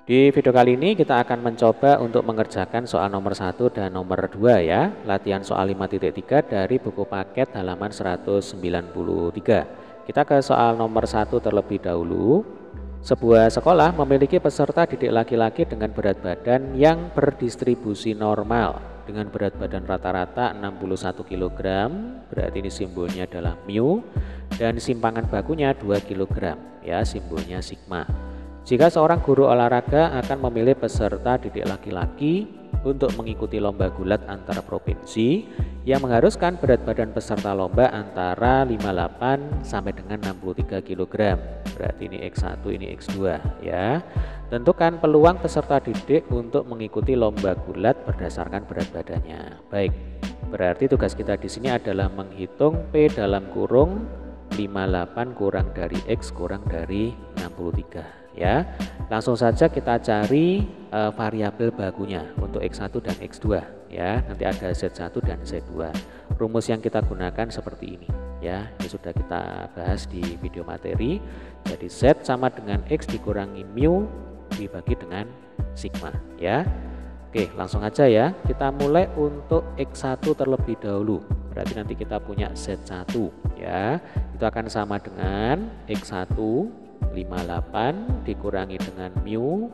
Di video kali ini kita akan mencoba untuk mengerjakan soal nomor 1 dan nomor 2 ya. Latihan soal 5.3 dari buku paket halaman 193. Kita ke soal nomor 1 terlebih dahulu. Sebuah sekolah memiliki peserta didik laki-laki dengan berat badan yang berdistribusi normal dengan berat badan rata-rata 61 kg, berarti ini simbolnya adalah mu, dan simpangan bakunya 2 kg, ya simbolnya sigma. Jika seorang guru olahraga akan memilih peserta didik laki-laki untuk mengikuti lomba gulat antar provinsi yang mengharuskan berat badan peserta lomba antara 58 sampai dengan 63 kg. Berarti ini X1, ini X2 ya. Tentukan peluang peserta didik untuk mengikuti lomba gulat berdasarkan berat badannya. Baik. Berarti tugas kita di sini adalah menghitung P dalam kurung 58 kurang dari X kurang dari 63 ya. Langsung saja kita cari variabel bakunya untuk X1 dan X2 ya. Nanti ada Z1 dan Z2. Rumus yang kita gunakan seperti ini ya. Ini sudah kita bahas di video materi. Jadi Z sama dengan X dikurangi mu dibagi dengan sigma ya. Oke, langsung aja ya. Kita mulai untuk X1 terlebih dahulu. Berarti nanti kita punya Z1 ya. Itu akan sama dengan X1 58 dikurangi dengan mu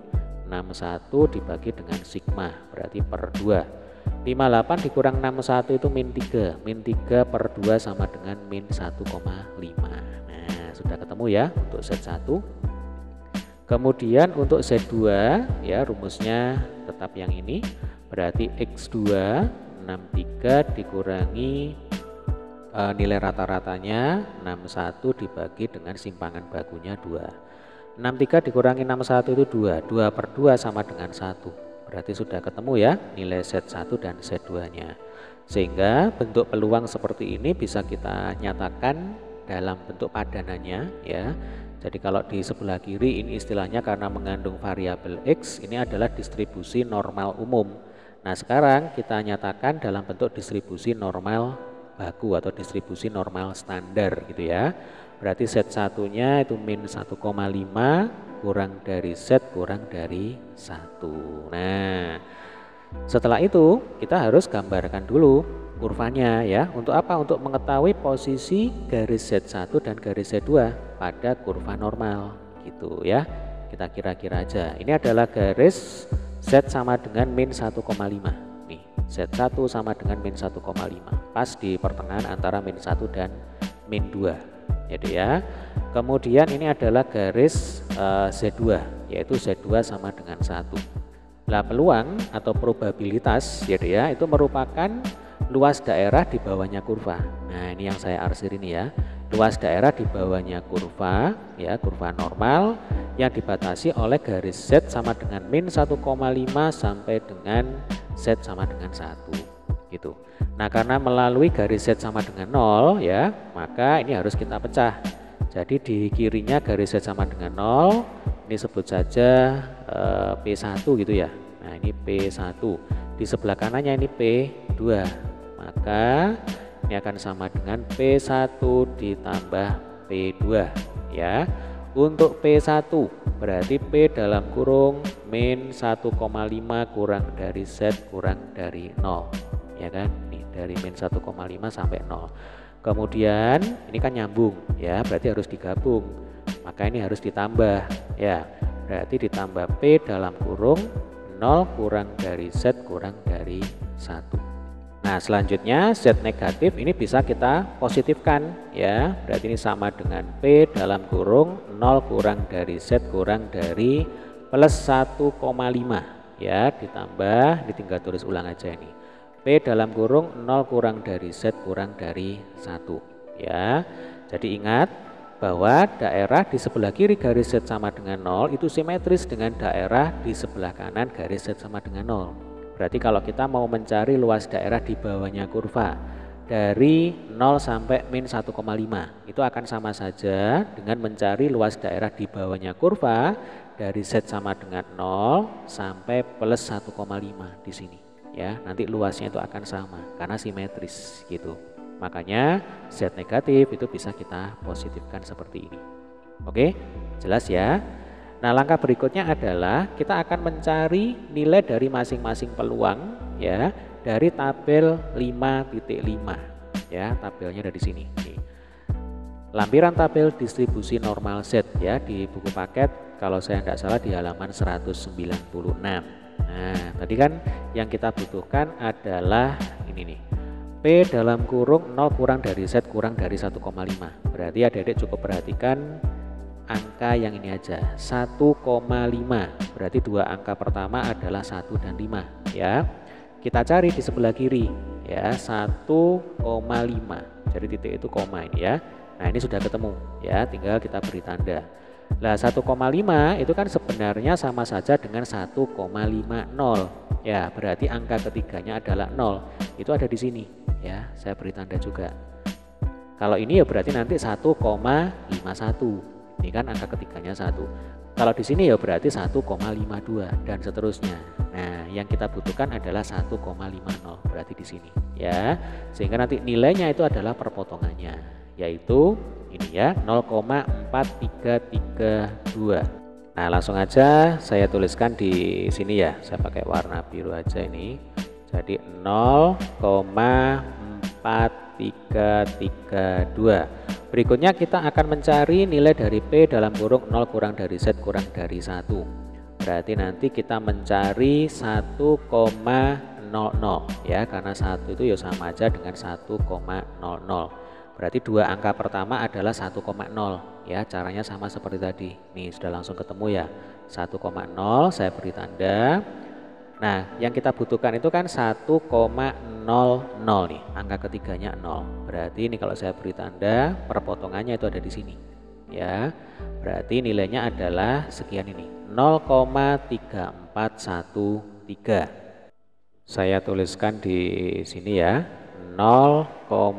61 dibagi dengan sigma, berarti per 2. 58 dikurang 61 itu min 3. Min 3 per 2 sama dengan min 1,5. Nah, sudah ketemu ya untuk Z1. Kemudian untuk Z2 ya, rumusnya tetap yang ini. Berarti X2 63 dikurangi nilai rata-ratanya 61 dibagi dengan simpangan bakunya 2. 63 dikurangi 61 itu 2. 2 per 2 sama dengan 1. Berarti sudah ketemu ya nilai Z1 dan Z2 nya. Sehingga bentuk peluang seperti ini bisa kita nyatakan dalam bentuk padanannya ya. Jadi kalau di sebelah kiri ini istilahnya karena mengandung variabel X, ini adalah distribusi normal umum. Nah sekarang kita nyatakan dalam bentuk distribusi normal baku atau distribusi normal standar gitu ya. Berarti Z1 nya itu min 1,5 kurang dari Z kurang dari 1. Nah setelah itu kita harus gambarkan dulu kurvanya ya. Untuk apa? Untuk mengetahui posisi garis Z1 dan garis Z2 pada kurva normal gitu ya. Kita kira-kira aja. Ini adalah garis Z sama dengan min 1,5. Z1 sama dengan min 1,5 pas di pertengahan antara min 1 dan min 2 jadi ya. Kemudian ini adalah garis Z2 yaitu Z2 sama dengan 1. Nah peluang atau probabilitas jadi ya itu merupakan luas daerah di bawahnya kurva. Nah ini yang saya arsir ini ya, luas daerah di bawahnya kurva ya, kurva normal yang dibatasi oleh garis Z sama dengan min 1,5 sampai dengan Z sama dengan 1 gitu. Nah karena melalui garis Z sama dengan 0 ya, maka ini harus kita pecah. Jadi di kirinya garis Z sama dengan 0, ini sebut saja P1 gitu ya. Nah ini P1, di sebelah kanannya ini P2, maka ini akan sama dengan P1 ditambah P2 ya. Untuk P1 berarti P dalam kurung min 1,5 kurang dari Z kurang dari 0 ya kan, nih dari min 1,5 sampai 0. Kemudian ini kan nyambung ya, berarti harus digabung, maka ini harus ditambah ya, berarti ditambah P dalam kurung 0 kurang dari Z kurang dari 1. Nah selanjutnya Z negatif ini bisa kita positifkan ya, berarti ini sama dengan P dalam kurung 0 kurang dari Z kurang dari plus 1,5 ya, ditambah, ditinggal tulis ulang aja ini, P dalam kurung 0 kurang dari Z kurang dari 1 ya. Jadi ingat bahwa daerah di sebelah kiri garis Z sama dengan 0 itu simetris dengan daerah di sebelah kanan garis Z sama dengan 0. Berarti kalau kita mau mencari luas daerah di bawahnya kurva dari 0 sampai min 1,5 itu akan sama saja dengan mencari luas daerah di bawahnya kurva dari Z sama dengan 0 sampai plus 1,5 di sini ya. Nanti luasnya itu akan sama karena simetris gitu. Makanya Z negatif itu bisa kita positifkan seperti ini. Oke, jelas ya. Nah, langkah berikutnya adalah kita akan mencari nilai dari masing-masing peluang ya dari tabel 5.5 ya, tabelnya dari sini. Nih. Lampiran tabel distribusi normal Z ya di buku paket kalau saya tidak salah di halaman 196. Nah, tadi kan yang kita butuhkan adalah ini nih. P dalam kurung 0 kurang dari Z kurang dari 1,5. Berarti adik-adik cukup perhatikan angka yang ini aja 1,5, berarti dua angka pertama adalah 1 dan 5 ya. Kita cari di sebelah kiri ya 1,5, jadi titik itu koma ini ya. Nah ini sudah ketemu ya, tinggal kita beri tanda. Nah 1,5 itu kan sebenarnya sama saja dengan 1,50 ya, berarti angka ketiganya adalah 0, itu ada di sini ya, saya beri tanda juga. Kalau ini ya berarti nanti 1,51. Ini kan angka ketiganya 1. Kalau di sini ya berarti 1,52 dan seterusnya. Nah, yang kita butuhkan adalah 1,50 berarti di sini ya. Sehingga nanti nilainya itu adalah perpotongannya, yaitu ini ya 0,4332. Nah, langsung aja saya tuliskan di sini ya. Saya pakai warna biru aja ini. Jadi 0,4332. Berikutnya kita akan mencari nilai dari P dalam kurung 0 kurang dari Z kurang dari 1. Berarti nanti kita mencari 1,00 ya, karena 1 itu ya sama aja dengan 1,00. Berarti dua angka pertama adalah 1,0 ya, caranya sama seperti tadi. Nih sudah langsung ketemu ya. 1,0 saya beri tanda. Nah, yang kita butuhkan itu kan 1,00 nih, angka ketiganya 0. Berarti ini kalau saya beri tanda, perpotongannya itu ada di sini. Ya. Berarti nilainya adalah sekian ini, 0,3413. Saya tuliskan di sini ya, 0,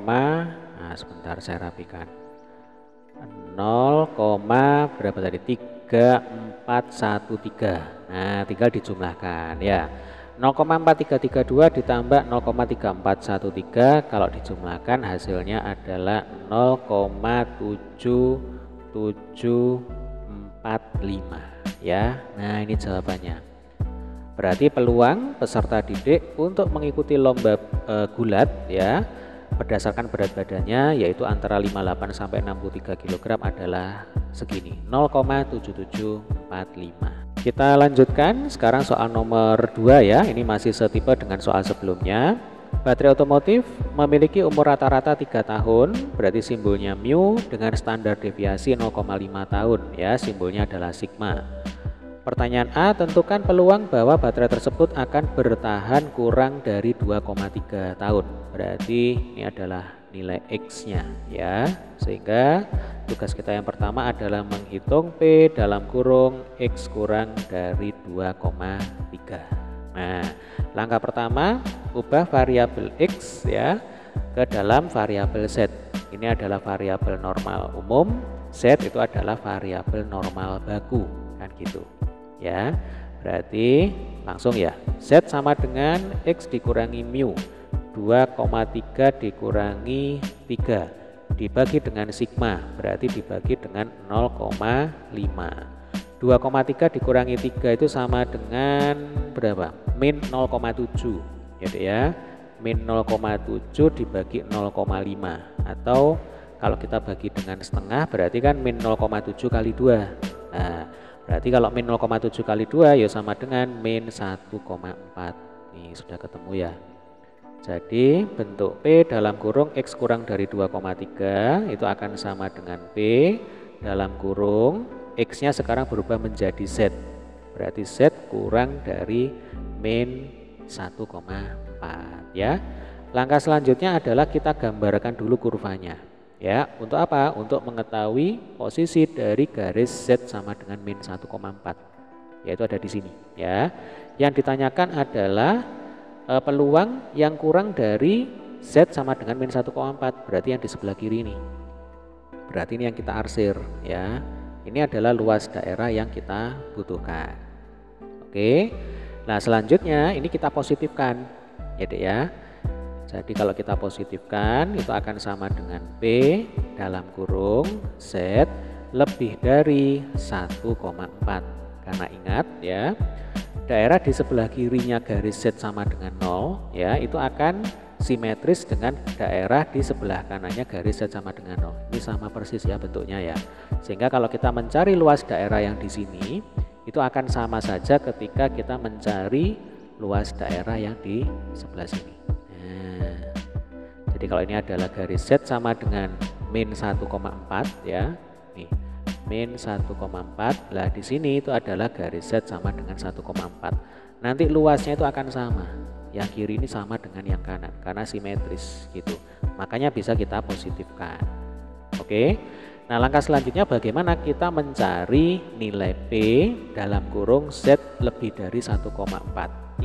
nah sebentar saya rapikan. 0, berapa tadi? 3413. Nah, tinggal dijumlahkan ya. 0,4332 ditambah 0,3413 kalau dijumlahkan hasilnya adalah 0,7745 ya. Nah, ini jawabannya. Berarti peluang peserta didik untuk mengikuti lomba gulat ya berdasarkan berat badannya yaitu antara 58 sampai 63 kg adalah segini, 0,7745. Kita lanjutkan sekarang soal nomor 2 ya. Ini masih setipe dengan soal sebelumnya. Baterai otomotif memiliki umur rata-rata 3 tahun, berarti simbolnya mu dengan standar deviasi 0,5 tahun ya, simbolnya adalah sigma. Pertanyaan A, tentukan peluang bahwa baterai tersebut akan bertahan kurang dari 2,3 tahun. Berarti ini adalah nilai X-nya ya. Sehingga tugas kita yang pertama adalah menghitung P dalam kurung X kurang dari 2,3. Nah, langkah pertama ubah variabel X ya ke dalam variabel Z. Ini adalah variabel normal umum, Z itu adalah variabel normal baku, kan gitu. Ya. Berarti langsung ya. Z sama dengan X dikurangi mu. 2,3 dikurangi 3 dibagi dengan sigma, berarti dibagi dengan 0,5. 2,3 dikurangi 3 itu sama dengan berapa? Min 0,7 ya dek ya. Min 0,7 dibagi 0,5, atau kalau kita bagi dengan setengah berarti kan min 0,7 kali 2. Nah, berarti kalau min 0,7 kali 2 ya sama dengan min 1,4. Nih sudah ketemu ya. Jadi bentuk P dalam kurung X kurang dari 2,3 itu akan sama dengan P dalam kurung X-nya sekarang berubah menjadi Z. Berarti Z kurang dari min 1,4 ya. Langkah selanjutnya adalah kita gambarkan dulu kurvanya. Ya, untuk apa? Untuk mengetahui posisi dari garis Z sama dengan min 1,4. Yaitu ada di sini ya. Yang ditanyakan adalah peluang yang kurang dari Z sama dengan min 1,4, berarti yang di sebelah kiri ini. Berarti ini yang kita arsir ya. Ini adalah luas daerah yang kita butuhkan. Oke. Nah, selanjutnya ini kita positifkan ya dek ya. Jadi kalau kita positifkan itu akan sama dengan P dalam kurung Z lebih dari 1,4. Karena ingat ya, daerah di sebelah kirinya garis Z sama dengan 0 ya, itu akan simetris dengan daerah di sebelah kanannya garis Z sama dengan 0. Ini sama persis ya bentuknya ya. Sehingga kalau kita mencari luas daerah yang di sini, itu akan sama saja ketika kita mencari luas daerah yang di sebelah sini. Nah, jadi kalau ini adalah garis Z sama dengan min 1,4 ya. Nih, min 1,4. Lah di sini itu adalah garis Z sama dengan 1,4. Nanti luasnya itu akan sama. Yang kiri ini sama dengan yang kanan karena simetris gitu. Makanya bisa kita positifkan. Oke. Nah, langkah selanjutnya bagaimana kita mencari nilai P dalam kurung Z lebih dari 1,4.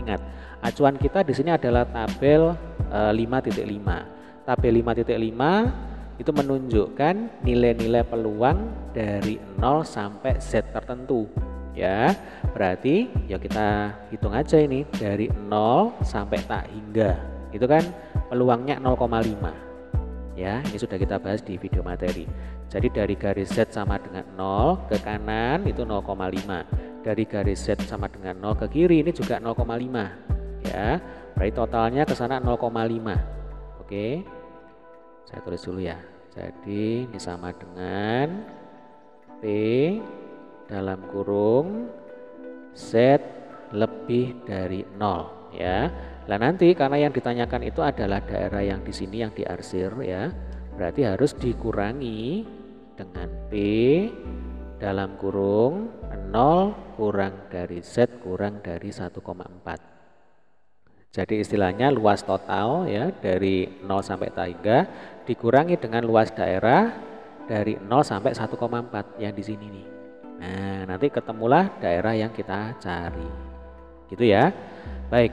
Ingat, acuan kita di sini adalah tabel 5.5. Tabel 5.5 itu menunjukkan nilai-nilai peluang dari 0 sampai Z tertentu. Ya, berarti ya kita hitung aja ini dari 0 sampai tak hingga. Itu kan peluangnya 0,5. Ya, ini sudah kita bahas di video materi. Jadi dari garis Z sama dengan 0 ke kanan itu 0,5. Dari garis Z sama dengan 0 ke kiri ini juga 0,5. Ya, berarti totalnya ke sana 0,5. Oke. Saya tulis dulu ya. Jadi ini sama dengan P dalam kurung Z lebih dari 0 ya. Nah, nanti karena yang ditanyakan itu adalah daerah yang di sini yang diarsir ya, berarti harus dikurangi dengan P dalam kurung 0 kurang dari Z kurang dari 1,4. Jadi istilahnya luas total ya dari 0 sampai tak hingga dikurangi dengan luas daerah dari 0 sampai 1,4 yang di sini nih. Nah, nanti ketemulah daerah yang kita cari. Gitu ya. Baik.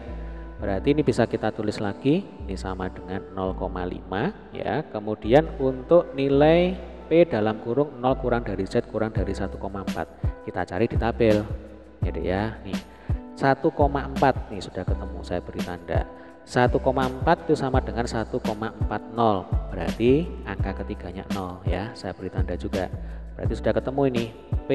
Berarti ini bisa kita tulis lagi, ini sama dengan 0,5 ya. Kemudian untuk nilai P dalam kurung 0 kurang dari Z kurang dari 1,4 kita cari di tabel. Jadi ya, nih 1,4 nih sudah ketemu, saya beri tanda. 1,4 itu sama dengan 1,40. Berarti angka ketiganya 0 ya, saya beri tanda juga. Berarti sudah ketemu ini P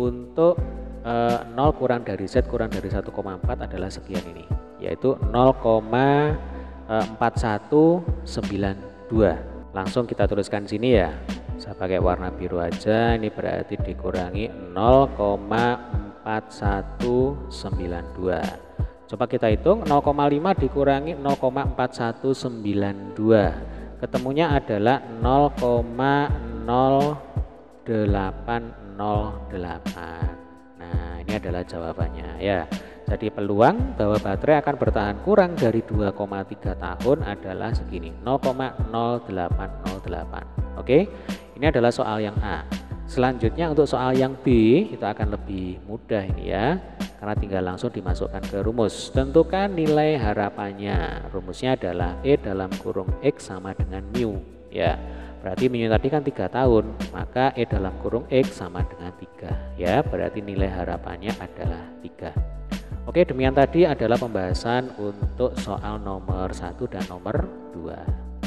untuk 0 kurang dari Z kurang dari 1,4 adalah sekian ini, yaitu 0,4192. Langsung kita tuliskan sini ya. Saya pakai warna biru aja. Ini berarti dikurangi 0,4192. Coba kita hitung 0,5 dikurangi 0,4192. Ketemunya adalah 0,0808. Nah, ini adalah jawabannya ya. Jadi peluang bahwa baterai akan bertahan kurang dari 2,3 tahun adalah segini, 0,0808. Oke, ini adalah soal yang A. Selanjutnya untuk soal yang B itu akan lebih mudah ini ya, karena tinggal langsung dimasukkan ke rumus. Tentukan nilai harapannya. Rumusnya adalah E dalam kurung X sama dengan mu ya. Berarti mu tadi kan 3 tahun, maka E dalam kurung X sama dengan 3 ya. Berarti nilai harapannya adalah 3. Oke, demikian tadi adalah pembahasan untuk soal nomor 1 dan nomor 2.